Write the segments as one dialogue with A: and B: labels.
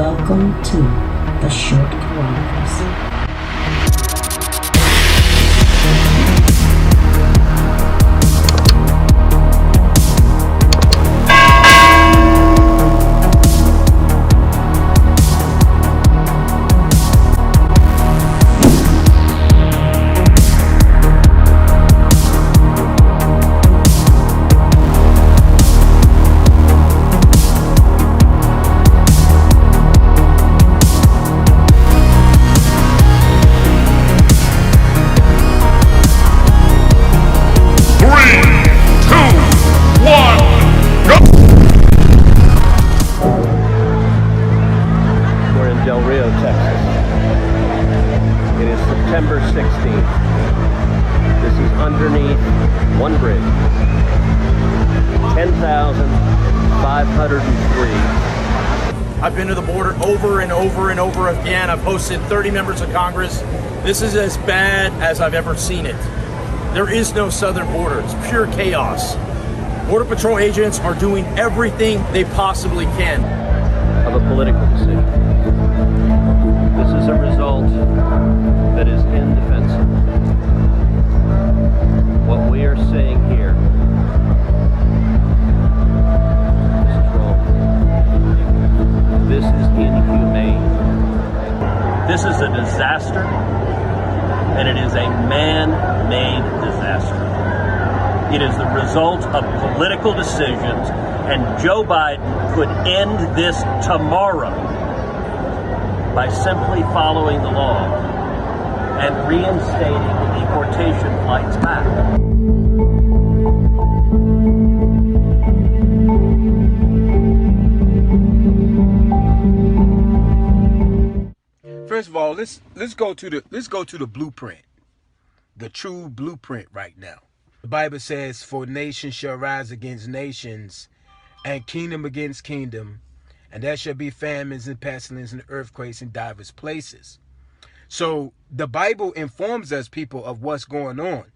A: Welcome to the Short Chronicles.
B: September 16th. This is underneath one bridge. 10,503.
C: I've been to the border over and over and over again. I've hosted 30 members of Congress. This is as bad as I've ever seen it. There is no southern border. It's pure chaos. Border Patrol agents are doing everything they possibly can.
B: Of a political decision. This is a result that is indefensible. What we are seeing here, this is wrong. This is inhumane. This is a disaster, and it is a man-made disaster. It is the result of political decisions, and Joe Biden could end this tomorrow by simply following the law and reinstating the deportation flights back.
D: First of all, let's go to the blueprint, the true blueprint right now. The Bible says, "For nation shall rise against nations, and kingdom against kingdom, and there shall be famines and pestilence and earthquakes in divers places." So the Bible informs us, people, of what's going on.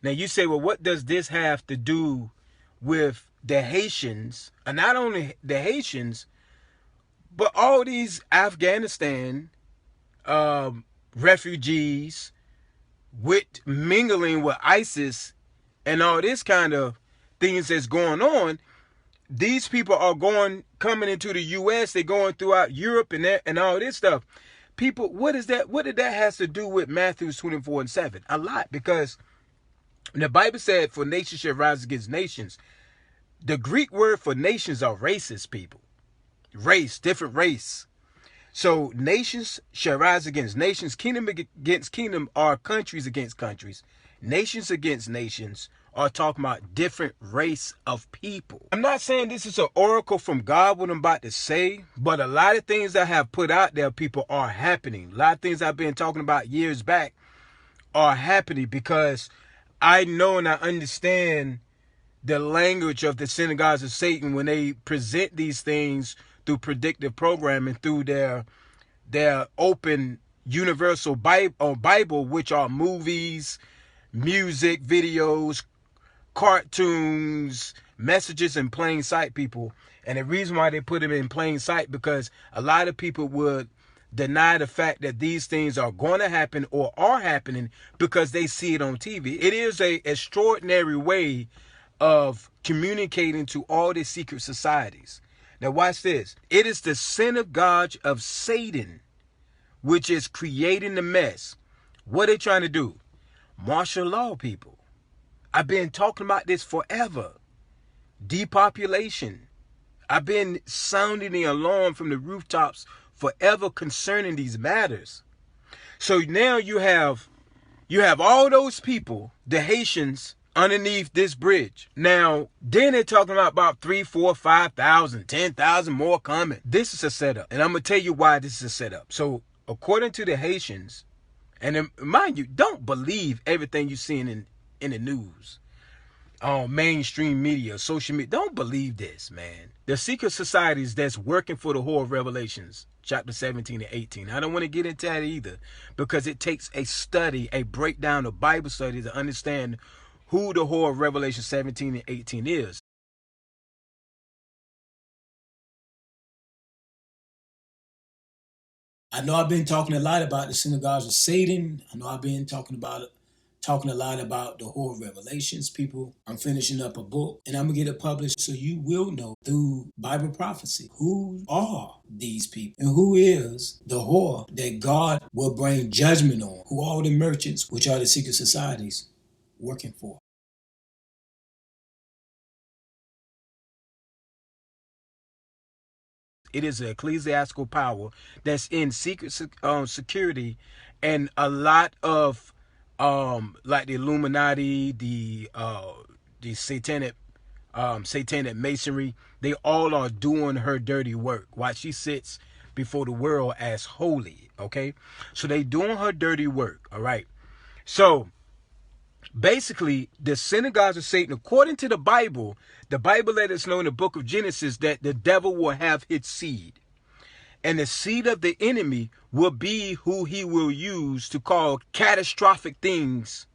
D: Now you say, well, what does this have to do with the Haitians? And not only the Haitians, but all these Afghanistan refugees with mingling with ISIS and all this kind of things that's going on. These people are coming into the U.S. They're going throughout Europe and all this stuff. People, what is that? What did that has to do with Matthew 24:7? A lot, because the Bible said, "For nations shall rise against nations." The Greek word for nations are racist, people. Race, different race. So nations shall rise against nations. Kingdom against kingdom are countries against countries. Nations against nations are talking about different race of people. I'm not saying this is an oracle from God, what I'm about to say, but a lot of things I have put out there, people, are happening. A lot of things I've been talking about years back are happening because I know and I understand the language of the synagogues of Satan when they present these things through predictive programming, through their open universal Bible, which are movies, music, videos, cartoons, messages in plain sight, people. And the reason why they put them in plain sight, because a lot of people would deny the fact that these things are going to happen or are happening because they see it on TV. It is an extraordinary way of communicating to all the secret societies. Now watch this. It is the synagogue of Satan, which is creating the mess. What are they trying to do? Martial law, people. I've been talking about this forever. Depopulation. I've been sounding the alarm from the rooftops forever concerning these matters. So now you have all those people, the Haitians, underneath this bridge. Now, then they're talking about 3, 4, 5,000, 10,000 more coming. This is a setup. And I'm going to tell you why this is a setup. So, according to the Haitians, and mind you, don't believe everything you're seeing in the news, on mainstream media, social media. Don't believe this, man. The secret societies that's working for the whole of Revelations, chapter 17 and 18. I don't want to get into that either, because it takes a study, a breakdown of Bible study to understand who the whole of Revelation 17 and 18 is.
E: I know I've been talking a lot about the synagogues of Satan. I know I've been talking a lot about the whole Revelations. People, I'm finishing up a book and I'm gonna get it published so you will know through Bible prophecy who are these people and who is the whore that God will bring judgment on, who are the merchants, which are the secret societies working for.
D: It is an ecclesiastical power that's in secret security, and a lot of like the Illuminati, the satanic masonry, they all are doing her dirty work while she sits before the world as holy. Okay, so they doing her dirty work. All right, so basically, the synagogues of Satan, according to the Bible let us know in the book of Genesis that the devil will have his seed. And the seed of the enemy will be who he will use to cause catastrophic things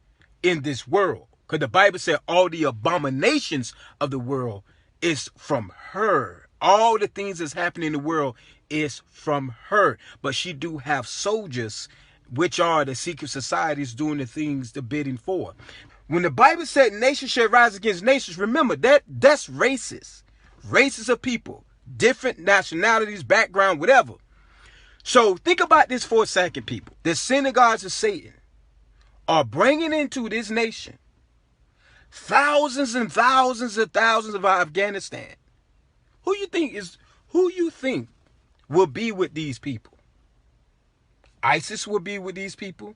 D: in this world. Because the Bible said all the abominations of the world is from her. All the things that's happening in the world is from her. But she do have soldiers, which are the secret societies doing the things the bidding for. When the Bible said nations shall rise against nations, remember that's racist. Races of people, different nationalities, background, whatever. So think about this for a second, people. The synagogues of Satan are bringing into this nation thousands and thousands and thousands of Afghanistan. Who you think will be with these people? ISIS will be with these people.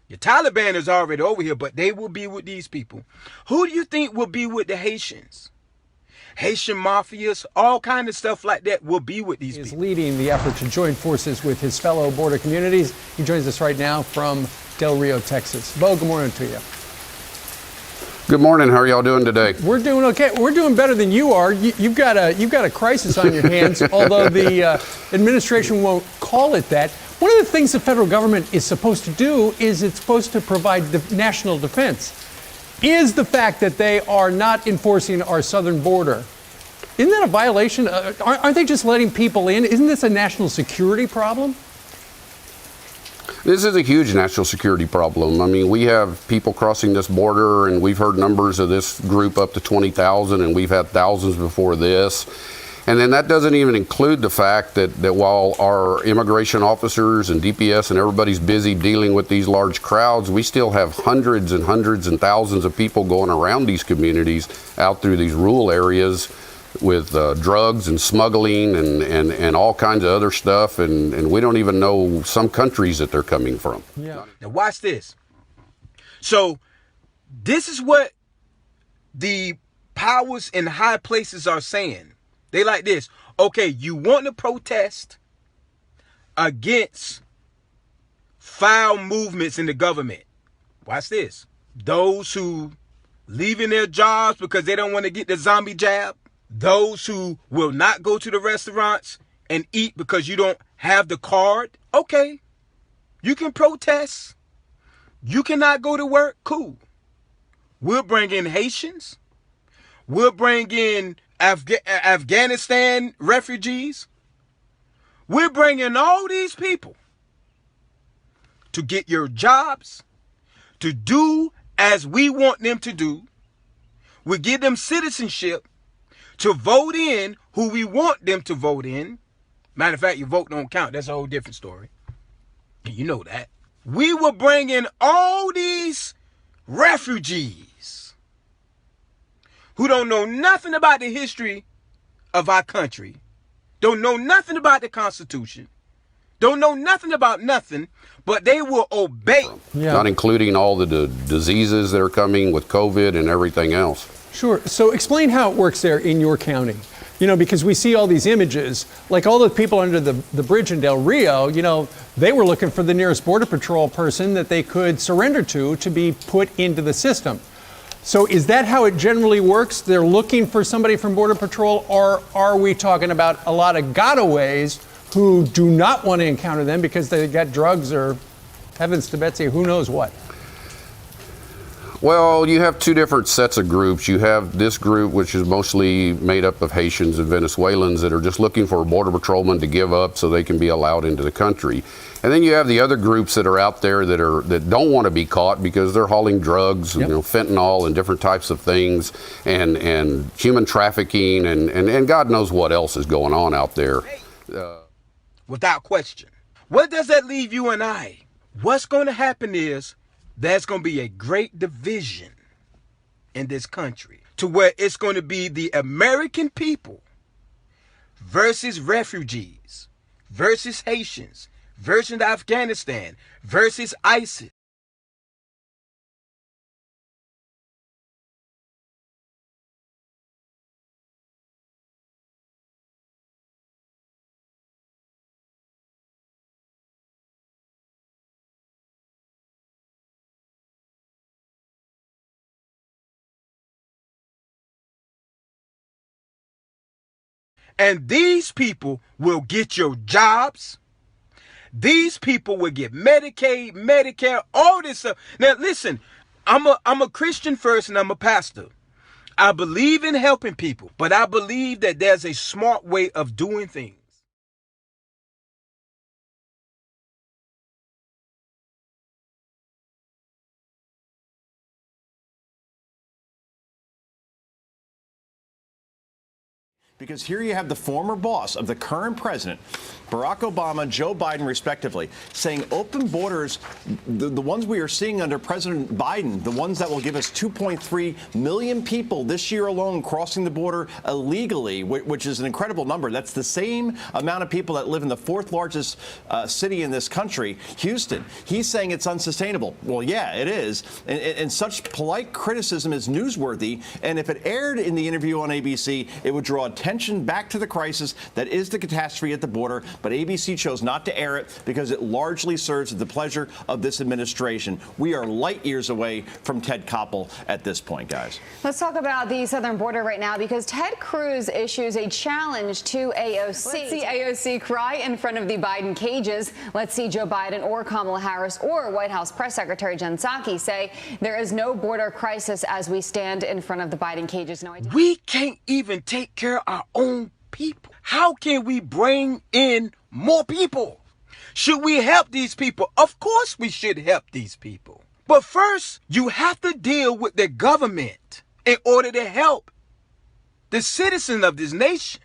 D: The Taliban is already over here, but they will be with these people. Who do you think will be with the Haitians? Haitian mafias, all kind of stuff like that will be with these people.
F: He is leading the effort to join forces with his fellow border communities. He joins us right now from Del Rio, Texas. Bo, good morning to you.
G: Good morning. How are y'all doing today?
F: We're doing okay. We're doing better than you are. You've got a crisis on your hands, although the administration won't call it that. One of the things the federal government is supposed to do is it's supposed to provide national defense. Is the fact that they are not enforcing our southern border, isn't that a violation? Aren't they just letting people in? Isn't this a national security problem?
G: This is a huge national security problem. I mean, we have people crossing this border, and we've heard numbers of this group up to 20,000, and we've had thousands before this. And then that doesn't even include the fact that while our immigration officers and DPS and everybody's busy dealing with these large crowds, we still have hundreds and hundreds and thousands of people going around these communities out through these rural areas with drugs and smuggling and all kinds of other stuff. And we don't even know some countries that they're coming from.
D: Yeah. Now watch this. So this is what the powers in high places are saying. They like this. Okay, you want to protest against foul movements in the government. Watch this. Those who leaving their jobs because they don't want to get the zombie jab. Those who will not go to the restaurants and eat because you don't have the card. Okay, you can protest. You cannot go to work. Cool. We'll bring in Haitians. We'll bring in Afghanistan refugees. We're bringing all these people to get your jobs, to do as we want them to do. We give them citizenship to vote in who we want them to vote in. Matter of fact, your vote don't count. That's a whole different story. You know that. We will bring in all these refugees who don't know nothing about the history of our country, don't know nothing about the Constitution, don't know nothing about nothing, but they will obey.
G: Yeah. Not including all the diseases that are coming with COVID and everything else.
F: Sure. So explain how it works there in your county. You know, because we see all these images, like all the people under the bridge in Del Rio, you know, they were looking for the nearest Border Patrol person that they could surrender to be put into the system. So is that how it generally works? They're looking for somebody from Border Patrol, or are we talking about a lot of gotaways who do not want to encounter them because they got drugs or, heavens to Betsy, who knows what?
G: Well, you have two different sets of groups. You have this group, which is mostly made up of Haitians and Venezuelans that are just looking for a border patrolman to give up so they can be allowed into the country. And then you have the other groups that are out there that don't want to be caught because they're hauling drugs,
F: Yep.
G: fentanyl and different types of things, and human trafficking, and God knows what else is going on out there.
D: Without question. What does that leave you and I? What's going to happen is there's going to be a great division in this country to where it's going to be the American people versus refugees, versus Haitians, versus Afghanistan, versus ISIS. And these people will get your jobs. These people will get Medicaid, Medicare, all this stuff. Now, listen, I'm a Christian first and I'm a pastor. I believe in helping people, but I believe that there's a smart way of doing things.
H: Because here you have the former boss of the current president, Barack Obama, Joe Biden, respectively, saying open borders, the ones we are seeing under President Biden, the ones that will give us 2.3 million people this year alone crossing the border illegally, which is an incredible number. That's the same amount of people that live in the fourth largest city in this country, Houston. He's saying it's unsustainable. Well, yeah, it is. And such polite criticism is newsworthy. And if it aired in the interview on ABC, it would draw attention back to the crisis that is the catastrophe at the border. But ABC chose not to air it because it largely serves at the pleasure of this administration. We are light years away from Ted Koppel at this point, guys.
I: Let's talk about the southern border right now because Ted Cruz issues a challenge to AOC. Let's see AOC cry in front of the Biden cages. Let's see Joe Biden or Kamala Harris or White House Press Secretary Jen Psaki say there is no border crisis as we stand in front of the Biden cages. No idea.
D: We can't even take care of our own people. How can we bring in more people? Should we help these people? Of course we should help these people. But first, you have to deal with the government in order to help the citizens of this nation,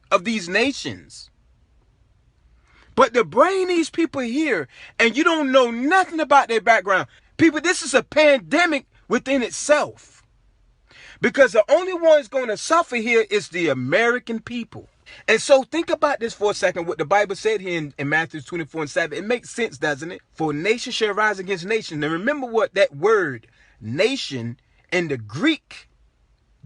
D: of these nations. But to bring these people here and you don't know nothing about their background, people, this is a pandemic within itself. Because the only ones going to suffer here is the American people. And so think about this for a second, what the Bible said here in Matthew 24:7. It makes sense, doesn't it? For nation shall rise against nation. Now remember what that word nation in the Greek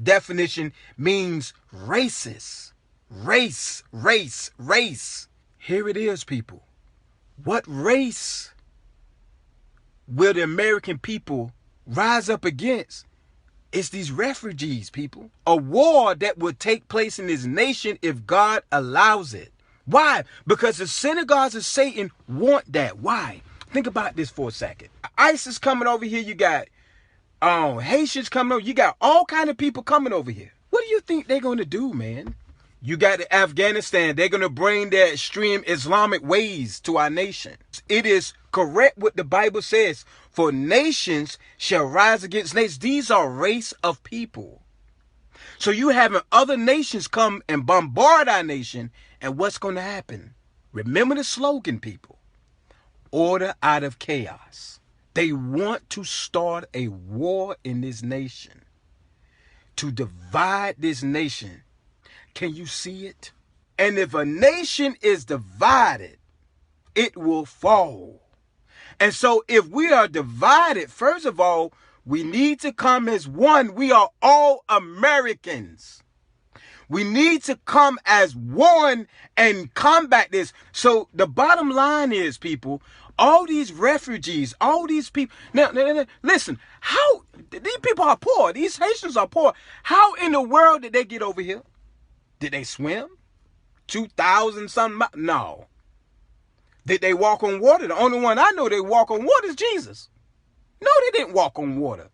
D: definition means races. Race, race, race. Here it is, people. What race will the American people rise up against? It's these refugees, people. A war that will take place in this nation if God allows it. Why? Because the synagogues of Satan want that. Why? Think about this for a second. ISIS coming over here. You got Haitians coming over. You got all kind of people coming over here. What do you think they're going to do, man? You got Afghanistan. They're going to bring their extreme Islamic ways to our nation. It is correct what the Bible says. For nations shall rise against nations. These are race of people. So you having other nations come and bombard our nation. And what's going to happen? Remember the slogan, people. Order out of chaos. They want to start a war in this nation. To divide this nation. Can you see it? And if a nation is divided, it will fall. And so if we are divided, first of all, we need to come as one. We are all Americans. We need to come as one and combat this. So the bottom line is, people, all these refugees, all these people. Now, listen, how these people are poor. These Haitians are poor. How in the world did they get over here? Did they swim? 2,000 something? No. Did they walk on water? The only one I know they walk on water is Jesus. No, they didn't walk on water.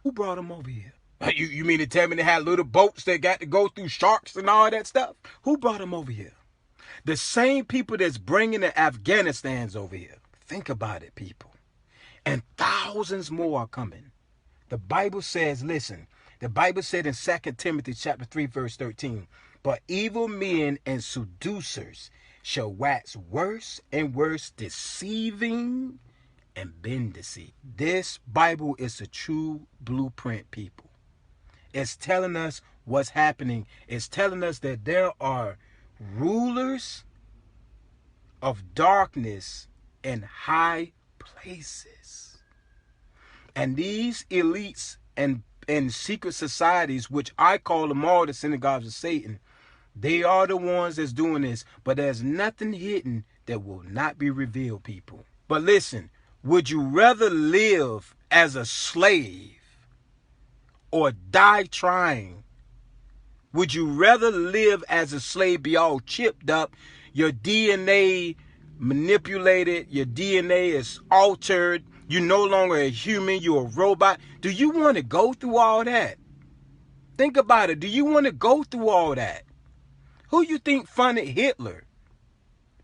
D: Who brought them over here? You mean to tell me they had little boats that got to go through sharks and all that stuff? Who brought them over here? The same people that's bringing the Afghanistans over here. Think about it, people. And thousands more are coming. The Bible says, listen, the Bible said in 2 Timothy chapter 3, verse 13, but evil men and seducers shall wax worse and worse, deceiving and being deceived. This Bible is a true blueprint, people. It's telling us what's happening. It's telling us that there are rulers of darkness in high places. And these elites and secret societies, which I call them all the synagogues of Satan, they are the ones that's doing this. But there's nothing hidden that will not be revealed, people. But listen, would you rather live as a slave or die trying? Would you rather live as a slave, be all chipped up, your DNA manipulated, your DNA is altered, you're no longer a human, you're a robot? Do you want to go through all that? Think about it. Do you want to go through all that? Who you think funded Hitler?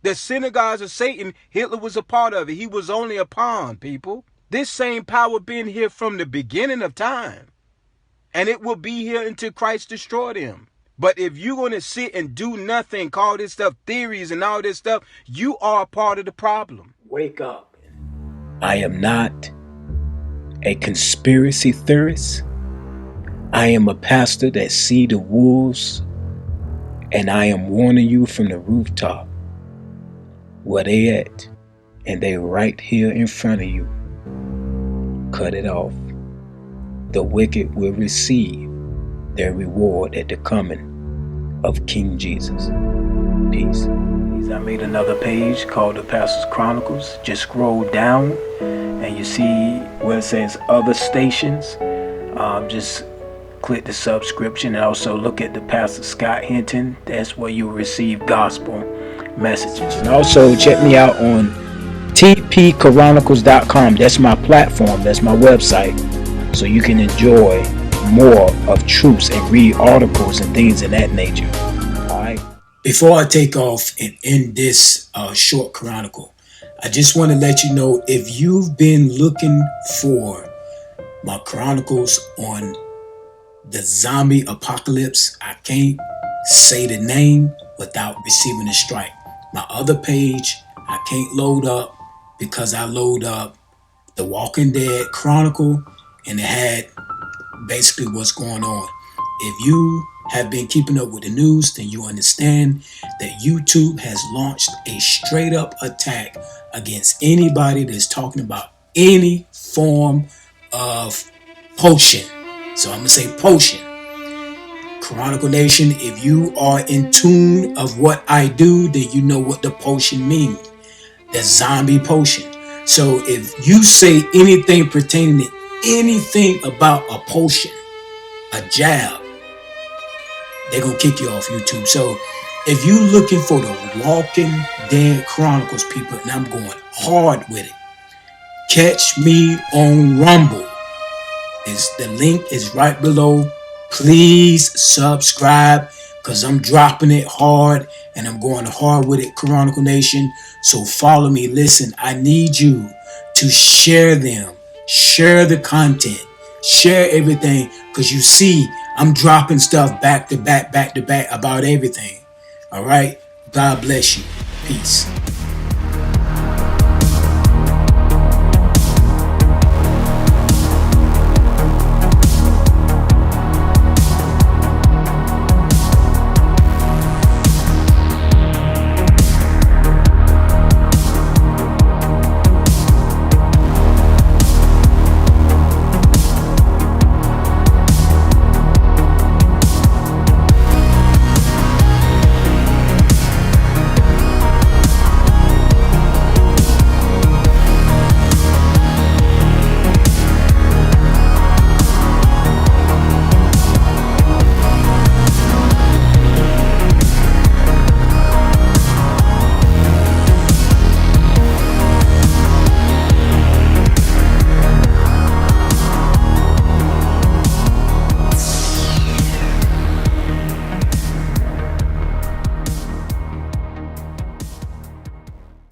D: The synagogues of Satan, Hitler was a part of it. He was only a pawn, people. This same power been here from the beginning of time. And it will be here until Christ destroyed him. But if you're going to sit and do nothing, call this stuff theories and all this stuff, you are a part of the problem.
E: Wake up. I am not a conspiracy theorist. I am a pastor that see the wolves, and I am warning you from the rooftop where they at, and they right here in front of you. Cut it off. The wicked will receive their reward at the coming of King Jesus. Peace. I made another page called the Pastor's Chronicles. Just scroll down and you see where it says other stations. Just click the subscription and also look at the Pastor Scott Hinton. That's where you'll receive gospel messages. And also check me out on tpchronicles.com. That's my platform. That's my website. So you can enjoy more of truths and read articles and things of that nature. All right. Before I take off and end this short chronicle, I just want to let you know, if you've been looking for my chronicles on the zombie apocalypse, I can't say the name without receiving a strike. My other page, I can't load up because I load up the Walking Dead Chronicle, and it had basically what's going on. If you have been keeping up with the news, then you understand that YouTube has launched a straight up attack against anybody that's talking about any form of potion. So I'm gonna say potion. Chronicle Nation, if you are in tune of what I do, then you know what the potion means. The zombie potion. So if you say anything pertaining to anything about a potion, a jab, they're gonna kick you off YouTube. So if you're looking for the Walking Dead Chronicles, people, and I'm going hard with it, catch me on Rumble. The link is right below. Please subscribe, because I'm dropping it hard and I'm going hard with it, Chronicle Nation. So follow me. Listen, I need you to share them. Share the content. Share everything, because you see, I'm dropping stuff back to back about everything. All right? God bless you. Peace.